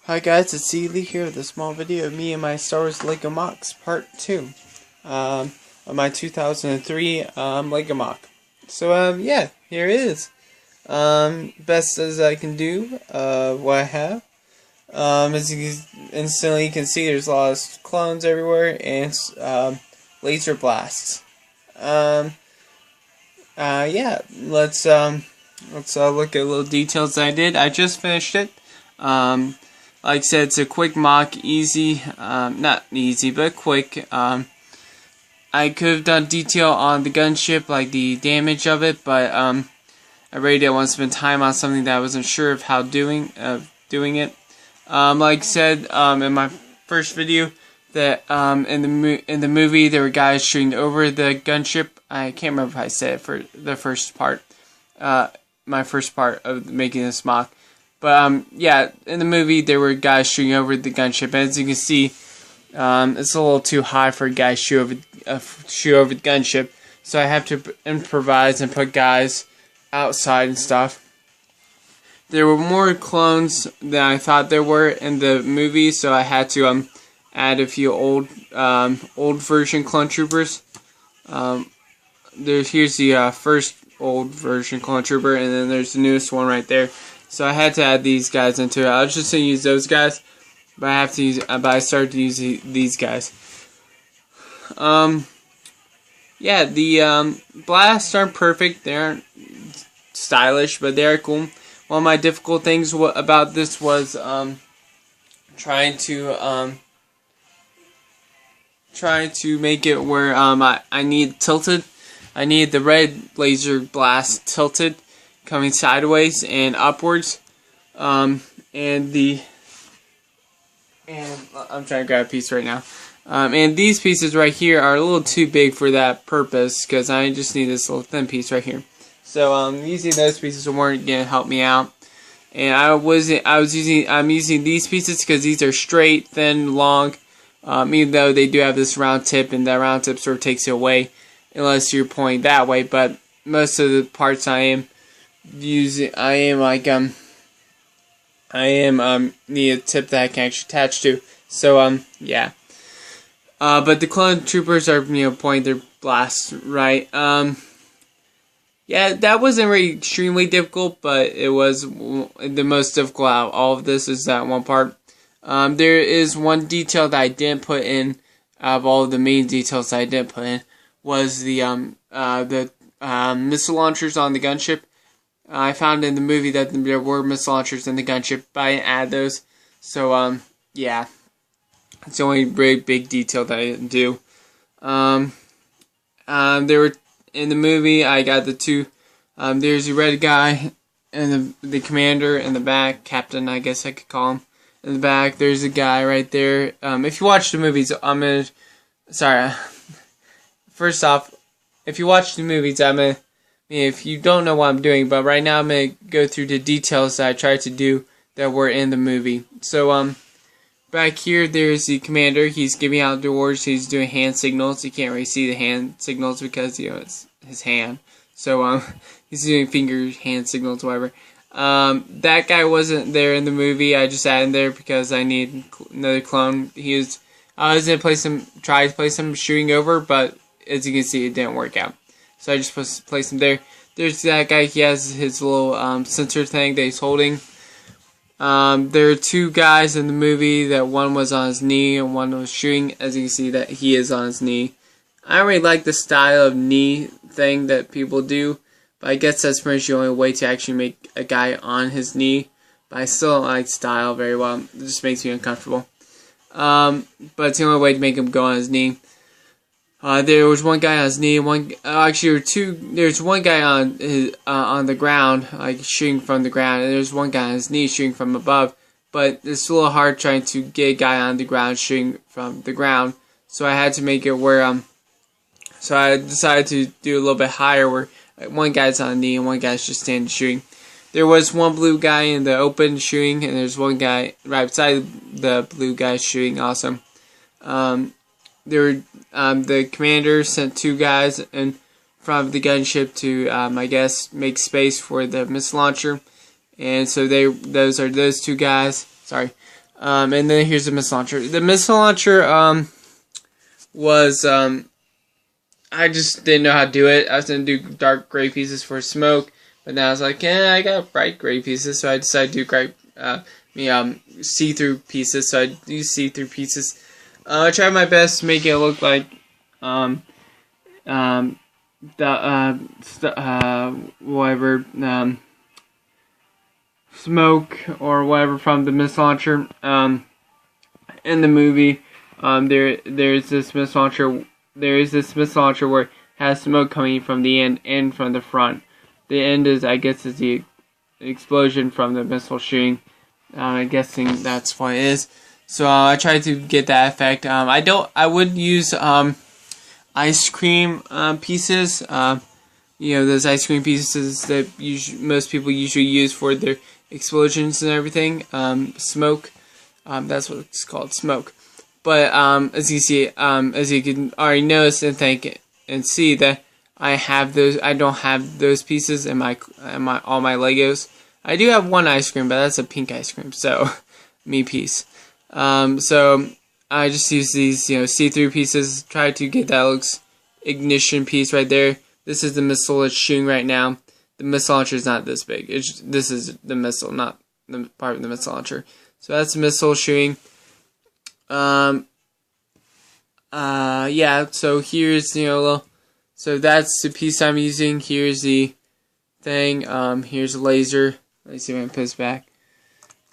Hi guys, it's Lee here with a small video of me and my Star Wars Lego MOCs Part 2 of my 2003 Lego MOC. So yeah, here it is. Best as I can do, what I have. As you instantly can see, there's a lot of clones everywhere and laser blasts. Yeah, let's look at little details I did. I just finished it. Like I said, it's a quick MOC, easy, not easy, but quick. I could have done detail on the gunship, like the damage of it, but I really didn't want to spend time on something that I wasn't sure of how doing it. Like I said in my first video, that in the movie there were guys shooting over the gunship. I can't remember if I said it for the first part, my first part of making this MOC. But yeah, in the movie there were guys shooting over the gunship. As you can see, it's a little too high for a guy to shoot over the gunship. So I have to improvise and put guys outside and stuff. There were more clones than I thought there were in the movie, so I had to add a few old version clone troopers. Here's the first old version clone trooper, and then there's the newest one right there. So I had to add these guys into it. I was just gonna use those guys, but I started to use these guys. Yeah, the blasts aren't perfect. They aren't stylish, but they are cool. One of my difficult things about this was trying to make it where I need tilted. I need the red laser blast tilted, coming sideways and upwards, and I'm trying to grab a piece right now. And these pieces right here are a little too big for that purpose, because I just need this little thin piece right here. So using those pieces weren't gonna help me out, and I'm using these pieces because these are straight, thin, long. Even though they do have this round tip, and that round tip sort of takes it away, unless you're pointing that way. But most of the parts I am need a tip that I can actually attach to. So yeah. But the clone troopers are pointing their blasts right. Yeah, that wasn't really extremely difficult, but it was the most difficult out of all of this is that one part. There is one detail that I didn't put in, out of all of the main details that I didn't put in, was the missile launchers on the gunship. I found in the movie that there were missile launchers in the gunship, but I didn't add those. So, yeah. It's the only really big detail that I didn't do. There were, in the movie, I got the two, there's the red guy, and the commander in the back, captain, I guess I could call him. In the back, there's a guy right there. If you watch the movies, first off, if you watch the movies, if you don't know what I'm doing, but right now I'm going to go through the details that I tried to do that were in the movie. So, back here, there's the commander. He's giving out the orders. He's doing hand signals. You can't really see the hand signals because, it's his hand. So, he's doing hand signals, whatever. That guy wasn't there in the movie. I just added him there because I need another clone. I was going to try to place him shooting over, but as you can see, it didn't work out. So I just placed him there. There's that guy. He has his little sensor thing that he's holding. There are two guys in the movie. That one was on his knee and one was shooting. As you can see, that he is on his knee. I don't really like the style of knee thing that people do, but I guess that's pretty much the only way to actually make a guy on his knee. But I still don't like style very well. It just makes me uncomfortable. But it's the only way to make him go on his knee. There was one guy on his knee. There's one guy on the ground, like shooting from the ground, and there's one guy on his knee shooting from above. But it's a little hard trying to get a guy on the ground shooting from the ground. So I had to make it where so I decided to do a little bit higher, where one guy's on the knee and one guy's just standing shooting. There was one blue guy in the open shooting, and there's one guy right beside the blue guy shooting also. The commander sent two guys in front of the gunship to, I guess, make space for the missile launcher. And so those two guys. Sorry. And then here's the missile launcher. The missile launcher was I just didn't know how to do it. I was gonna do dark gray pieces for smoke, but now I was like, I got bright gray pieces, so I decided to do see-through pieces. So I do see-through pieces. I tried my best to make it look like whatever smoke or whatever from the missile launcher. In the movie, there's this missile launcher. There is this missile launcher where it has smoke coming from the end and from the front. The end is, I guess, is the explosion from the missile shooting. I'm guessing that's what it is. So I tried to get that effect. I would use ice cream pieces. Those ice cream pieces that most people usually use for their explosions and everything. Smoke. That's what it's called, smoke. But as you see, as you can already notice and think and see that I have those. I don't have those pieces in my all my Legos. I do have one ice cream, but that's a pink ice cream. So me piece. So I just use these see-through pieces. Try to get that looks ignition piece right there. This is the missile it's shooting right now. The missile launcher is not this big. This is the missile, not the part of the missile launcher. So that's the missile shooting. Yeah, so here's, so that's the piece I'm using. Here's the thing. Here's a laser. Let me see if I can put this back.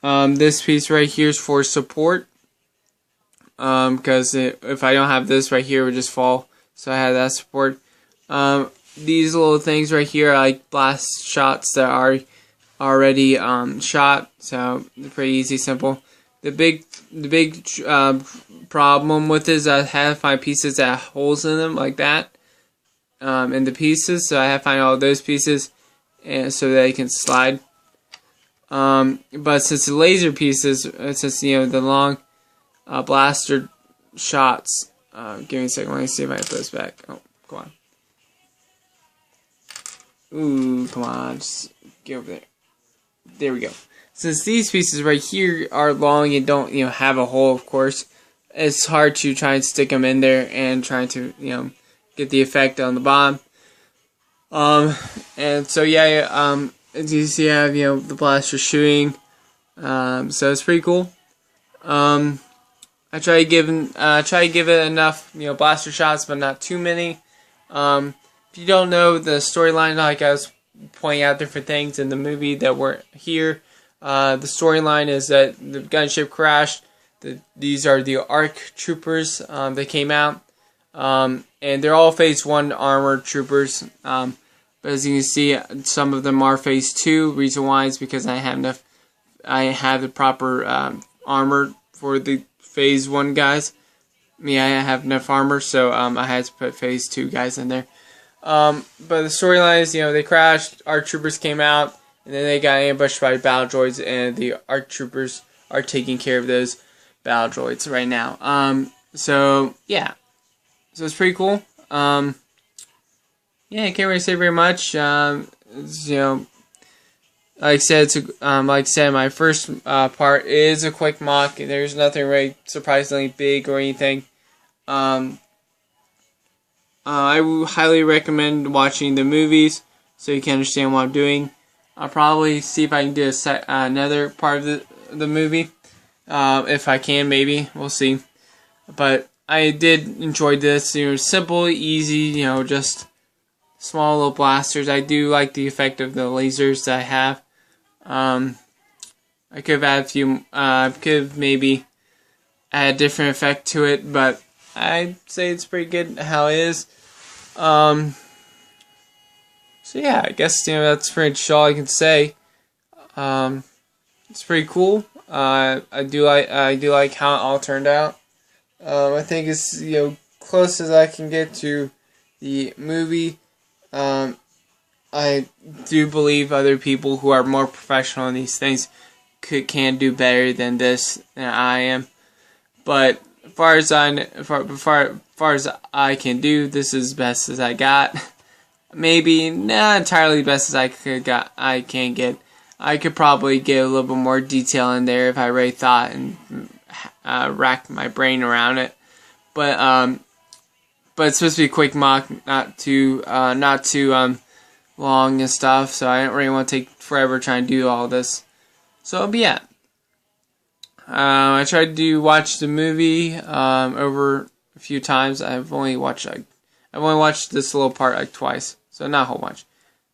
This piece right here is for support. Because if I don't have this right here, it would just fall. So I have that support. These little things right here are like blast shots that are already shot. So they're pretty easy, simple. The big problem with it is I have to find pieces that have holes in them like that in the pieces. So I have to find all those pieces and so that they can slide. But since the laser pieces, since the long blaster shots, give me a second. Let me see if I can put this back. Oh, come on. Ooh, come on. Just get over there. There we go. Since these pieces right here are long and don't, have a hole, of course, it's hard to try and stick them in there and try to, get the effect on the bottom. And so yeah, as you see, I have, the blaster shooting. So it's pretty cool. I try to give it enough, blaster shots, but not too many. If you don't know the storyline, like I was pointing out different things in the movie that weren't here. The storyline is that the gunship crashed. These are the ARC troopers that came out. And they're all Phase 1 armored troopers. But as you can see, some of them are Phase 2. Reason why is because I have the proper armor for the Phase 1 guys. I have enough armor, so I had to put Phase 2 guys in there. But the storyline is, they crashed, ARC troopers came out, and then they got ambushed by battle droids, and the ARC troopers are taking care of those battle droids right now. So, yeah. So it's pretty cool. Yeah, I can't really say very much. Like I said, my first part is a quick mock. There's nothing really surprisingly big or anything. I would highly recommend watching the movies so you can understand what I'm doing. I'll probably see if I can do another part of the movie. If I can, maybe. We'll see. But I did enjoy this. Simple, easy, just small little blasters. I do like the effect of the lasers that I have. I could have added a few, could have maybe add a different effect to it, but I'd say it's pretty good how it is. So yeah, I guess that's pretty much all I can say. It's pretty cool. I do like how it all turned out. I think it's close as I can get to the movie. I do believe other people who are more professional in these things can do better than this than I am. But as far as I can do, this is best as I got. Maybe not entirely best as I can get. I could probably get a little bit more detail in there if I really thought and racked my brain around it. But it's supposed to be a quick mock, not too long and stuff. So I don't really want to take forever trying to do all this. So but yeah, I tried to watch the movie over a few times. I've only watched this little part like twice, so not a whole bunch.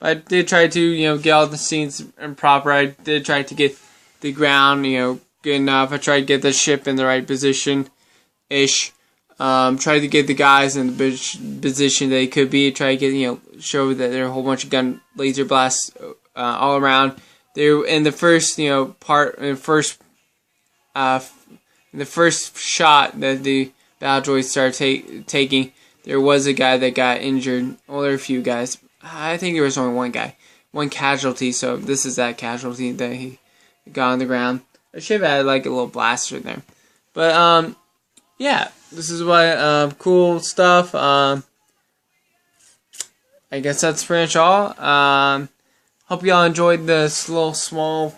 But I did try to get all the scenes proper. I did try to get the ground good enough. I tried to get the ship in the right position ish. Try to get the guys in the position they could be. Try to get show that there are a whole bunch of gun laser blasts all around. There in the first part in the first shot that the battle droids started taking, there was a guy that got injured. Well, there were a few guys. I think there was only one guy, one casualty. So this is that casualty that he got on the ground. I should have had like a little blaster there, but yeah, this is what cool stuff. I guess that's pretty much all. Hope y'all enjoyed this little smallest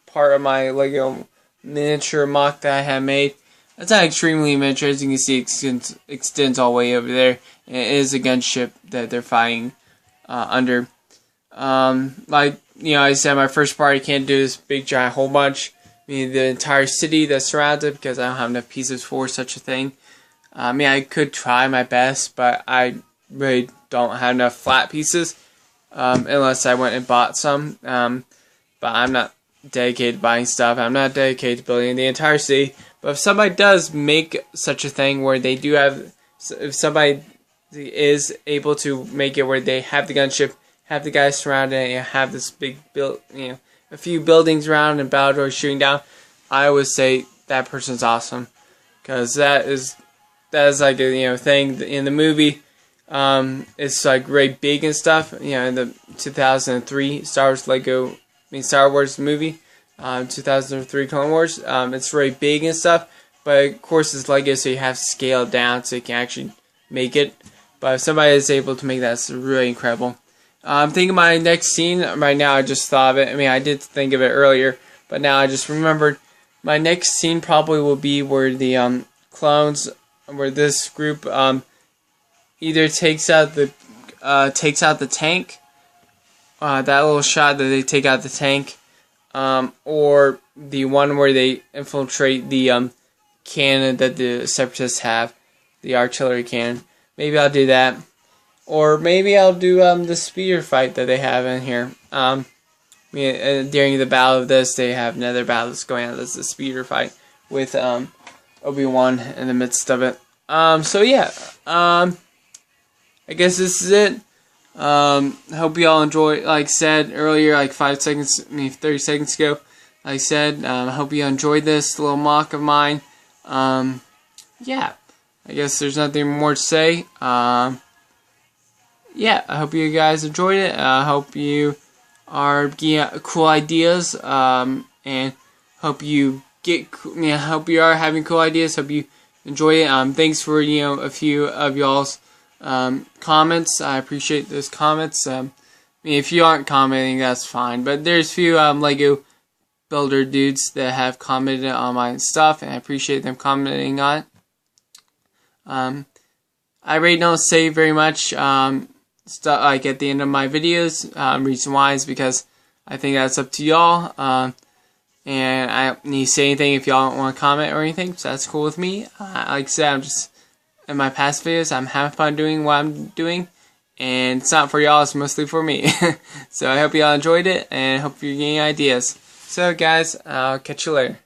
part of my Lego miniature mock that I have made. It's not extremely miniature, as you can see, it extends all the way over there. And it is a gunship that they're fighting under. Like I said, my first part I can't do this big giant whole bunch. I mean, the entire city that's surrounded, because I don't have enough pieces for such a thing. I could try my best, but I really don't have enough flat pieces, unless I went and bought some. But I'm not dedicated to buying stuff. I'm not dedicated to building the entire city. But if somebody does make such a thing where they do have, if somebody is able to make it where they have the gunship, have the guys surrounded, and have this big a few buildings around and battle droids shooting down, I would say that person's awesome, because that is like a thing in the movie. It's like very big and stuff. In the 2003 Star Wars movie, 2003 Clone Wars. It's very big and stuff, but of course it's Lego, so you have to scale it down so you can actually make it. But if somebody is able to make that, it's really incredible. I'm thinking my next scene right now. I just thought of it. I did think of it earlier, but now I just remembered. My next scene probably will be where the clones, where this group either takes out the tank, that little shot that they take out the tank, or the one where they infiltrate the cannon that the Separatists have, the artillery cannon. Maybe I'll do that. Or maybe I'll do the speeder fight that they have in here. During the battle of this, they have another battle that's going on. That's the speeder fight with Obi-Wan in the midst of it. So yeah, I guess this is it. Hope you all enjoy. Like I said earlier, like 30 seconds ago, like I said, I hope you enjoyed this little mock of mine. Yeah, I guess there's nothing more to say. Yeah, I hope you guys enjoyed it. I hope you are getting cool ideas, and hope you hope you are having cool ideas. Hope you enjoy it. Thanks for a few of y'all's comments. I appreciate those comments. If you aren't commenting, that's fine. But there's a few Lego builder dudes that have commented on my stuff, and I appreciate them commenting on it. I really don't say very much stuff like at the end of my videos. Reason why is because I think that's up to y'all. And I don't need to say anything if y'all don't want to comment or anything, so that's cool with me. Like I said, I'm just in my past videos, I'm having fun doing what I'm doing, and it's not for y'all, it's mostly for me. So I hope y'all enjoyed it, and I hope you're getting ideas. So guys, I'll catch you later.